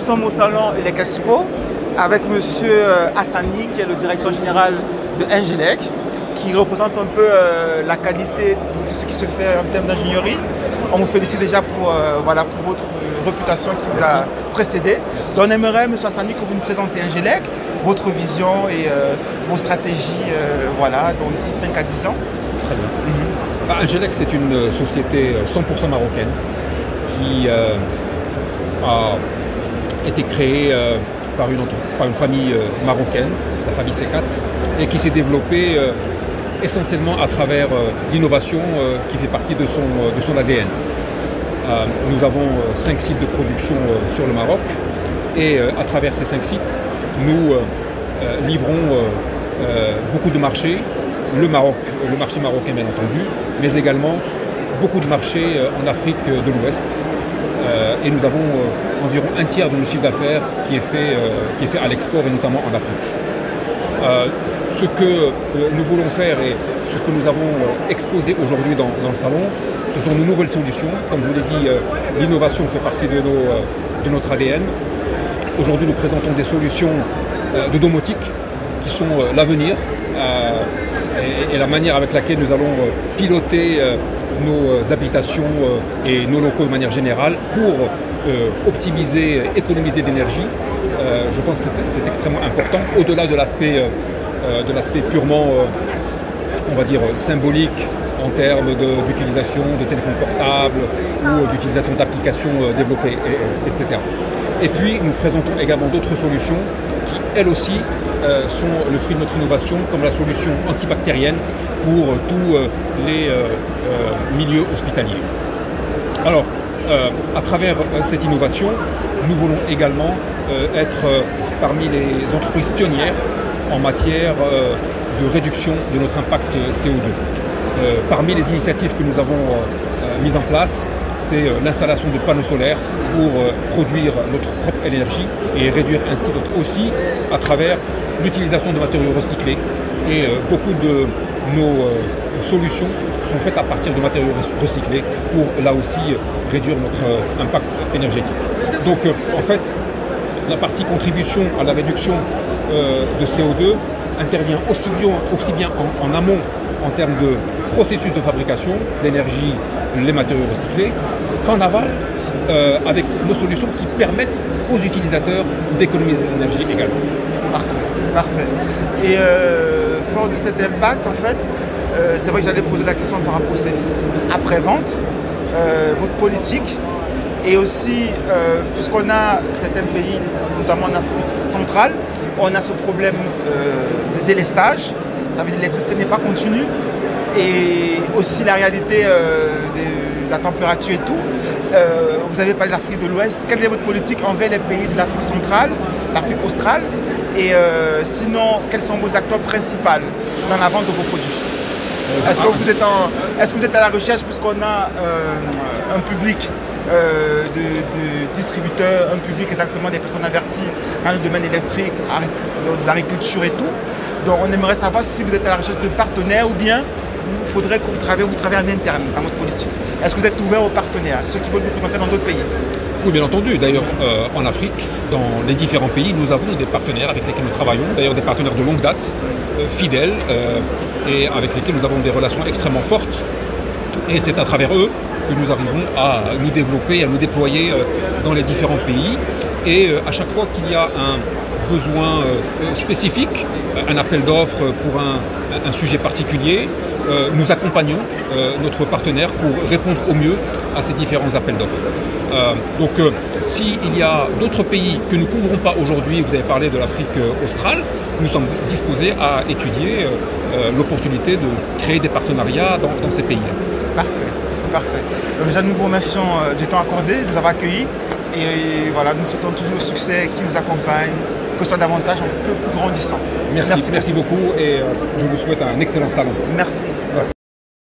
sommes au salon Elec-Expo avec M. Hassani, qui est le directeur général de Engelec, qui représente un peu la qualité de tout ce qui se fait en termes d'ingénierie. On vous félicite déjà pour, voilà, pour votre réputation qui vous a précédé. Donc on aimerait, M. Hassani, que vous nous présentez Engelec, votre vision et vos stratégies voilà, dans d'ici 5 à 10 ans. Très bien. Engelec, c'est une société 100% marocaine qui a été créée par une famille marocaine, la famille C4, et qui s'est développée essentiellement à travers l'innovation qui fait partie de son ADN. Nous avons 5 sites de production sur le Maroc et à travers ces 5 sites, nous livrons beaucoup de marchés, le marché marocain bien entendu, mais également beaucoup de marchés en Afrique de l'Ouest. Et nous avons environ un tiers de nos chiffres d'affaires qui est fait à l'export et notamment en Afrique. Ce que nous voulons faire et ce que nous avons exposé aujourd'hui dans le salon, ce sont nos nouvelles solutions. Comme je vous l'ai dit, l'innovation fait partie de notre ADN. Aujourd'hui, nous présentons des solutions de domotique qui sont l'avenir et la manière avec laquelle nous allons piloter nos habitations et nos locaux de manière générale pour optimiser, économiser d'énergie. Je pense que c'est extrêmement important, au-delà de l'aspect purement, on va dire, symbolique en termes d'utilisation de téléphones portables ou d'utilisation d'applications développées, etc. Et puis, nous présentons également d'autres solutions qui, elles aussi, sont le fruit de notre innovation, comme la solution antibactérienne pour tous les milieux hospitaliers. Alors, à travers cette innovation, nous voulons également être parmi les entreprises pionnières en matière de réduction de notre impact CO2. Parmi les initiatives que nous avons mises en place, c'est l'installation de panneaux solaires pour produire notre propre énergie et réduire ainsi aussi à travers l'utilisation de matériaux recyclés. Et beaucoup de nos solutions sont faites à partir de matériaux recyclés pour là aussi réduire notre impact énergétique. Donc en fait, la partie contribution à la réduction de CO2 intervient aussi bien en amont en termes de processus de fabrication, l'énergie, les matériaux recyclés, qu'en aval avec nos solutions qui permettent aux utilisateurs d'économiser de l'énergie également. Parfait. Et fort de cet impact, en fait, c'est vrai que j'allais poser la question par rapport au service après-vente, votre politique, et aussi, puisqu'on a certains pays, notamment en Afrique centrale, on a ce problème de délestage, ça veut dire que l'électricité n'est pas continue, et aussi la réalité de la température et tout. Vous avez parlé de l'Afrique de l'Ouest. Quelle est votre politique envers les pays de l'Afrique centrale, l'Afrique australe? Et sinon, quels sont vos acteurs principaux dans la vente de vos produits? Est-ce que vous êtes à la recherche, puisqu'on a un public de distributeurs, un public exactement des personnes averties dans le domaine électrique, de l'agriculture et tout. Donc on aimerait savoir si vous êtes à la recherche de partenaires ou bien il faudrait que vous travaillez en interne dans votre politique. Est-ce que vous êtes ouvert aux partenaires, ceux qui veulent vous présenter dans d'autres pays? Oui, bien entendu. D'ailleurs, en Afrique, dans les différents pays, nous avons des partenaires avec lesquels nous travaillons, d'ailleurs des partenaires de longue date, fidèles, et avec lesquels nous avons des relations extrêmement fortes. Et c'est à travers eux que nous arrivons à nous développer, à nous déployer dans les différents pays. Et à chaque fois qu'il y a un besoin spécifique, un appel d'offres pour un sujet particulier, nous accompagnons notre partenaire pour répondre au mieux à ces différents appels d'offres. Donc s'il y a d'autres pays que nous ne couvrons pas aujourd'hui, vous avez parlé de l'Afrique australe, nous sommes disposés à étudier l'opportunité de créer des partenariats dans ces pays-là. Parfait. Donc déjà nous vous remercions du temps accordé, de nous avoir accueillis et voilà, nous souhaitons toujours le succès qui nous accompagne, que ce soit davantage un peu plus grandissant. Merci beaucoup et je vous souhaite un excellent salon. Merci.